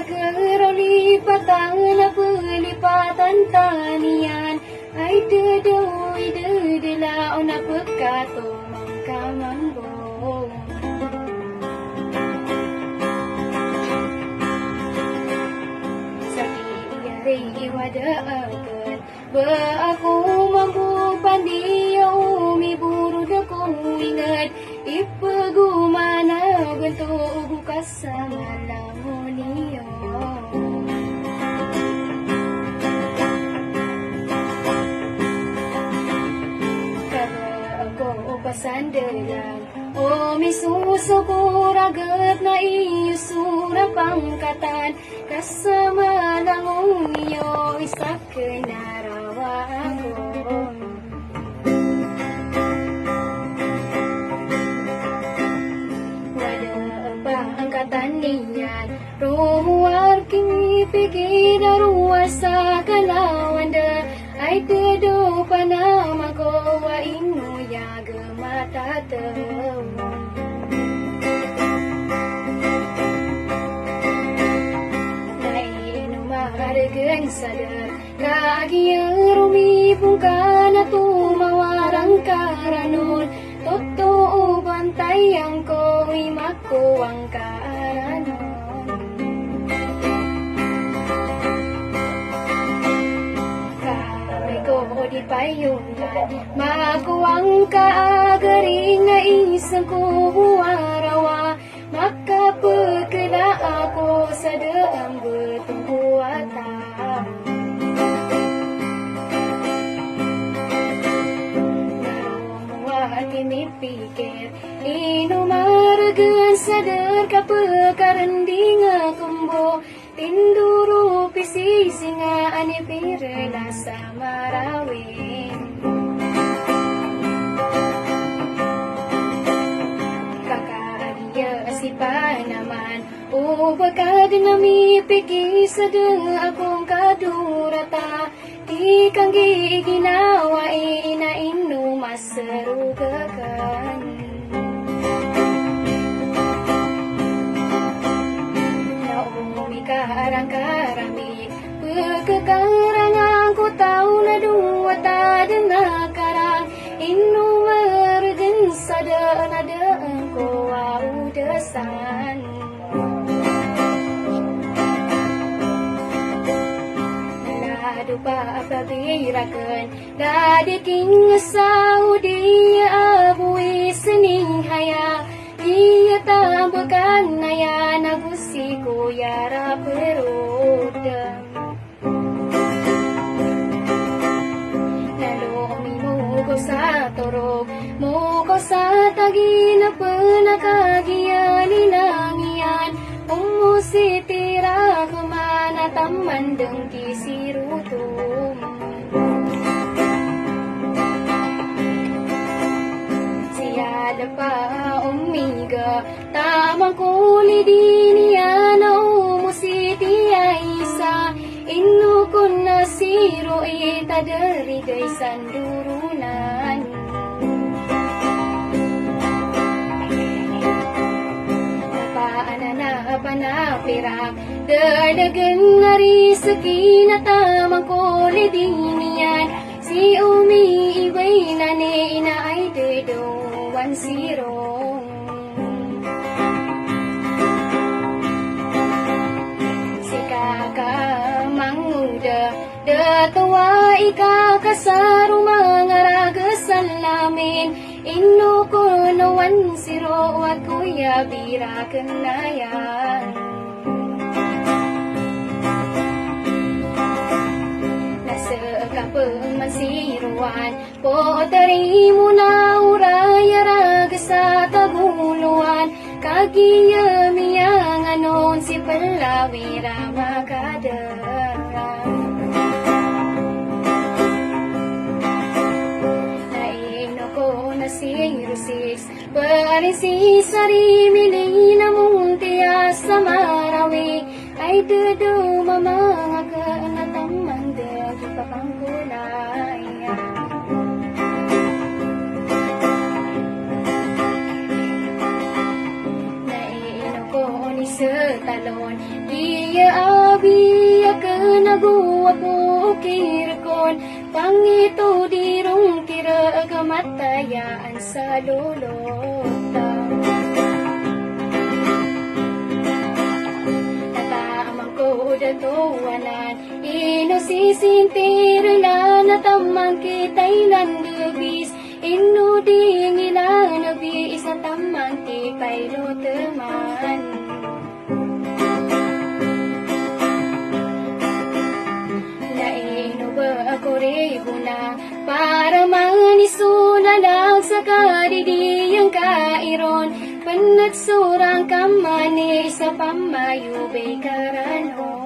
kerau lipatan pelipatan tanian. Ai dedoi dedela ona pekato mangkamanggo. Iwadaakan ba ako mambupan di umi buru dakong ingat ipagumana ganto bukas sa malangon niyo. Kaga ako pasandalan o misusukor agad na iyusura pangkatan kasama lang iyo isa kenarawa ako. Wala pa ang katanian rumuar kini pikir ruwa sa kalawanda ay tedo panama ko wa inu ya gematataw. Hargaan sadar kagiya rumipong ka na tumawarang karanon totoo bantayan ko imako ang kaaranon. Kamay ko di payungan makuwang kaagaring na isang kuwarawa makapagkala ako sa daang betong buwata. Narumuha tinipikir inumaragan sadar kapakaranding akumbo tinduro pisisi nga anipirla sa marawin. Si panaman o bagad na mipigi sa akong kadurata di kang giginawa inainu masarugakan. Naumi karang karami pagkakarangan ko tao na duwata na karang inu margan sa daan ko udasan. Lado pa pabirakan dadiking Saudi abuwi sening haya iya tambakan naya nagusi ko yara peroda. Nalomi mo ko sa torog mo ko sa tagi na panakagiyan ilangian umusitira kumana tamandang kisirutum. Siyada pa umiga tamang kuli diniya na umusitiya isa inu kun nasiro itadari day sandurunan. Panapirak dadagan na risaki na tamang kolidinian si umiiway na neina ay dedowan sirong. Si kakamanguda datawa ikakasaro mga ragasan lamin inu ko nawan siro at kuya bira kenayan. Nasa kapamasiruan po tari mo na uraya raga sa taguluan kagiyamiyang anon si palawira makadara. Sirusis parisi sarimili na muntia sa marawi ay dudu mamanga ka na tamanda ipapangkulay. Naiino ko ni sa talon di Iya abi ka naguwa po kirkon pangito dirong kira kamatayaan sa lulota. Natamang ko datuwanan inosisintirila natamang kita'y landubis inuding ilang nabis natamang tipay luteman. Ako rebuna para manisulalag sa kadidiyang kairon panatsurang kamani sa pamayubay karanon.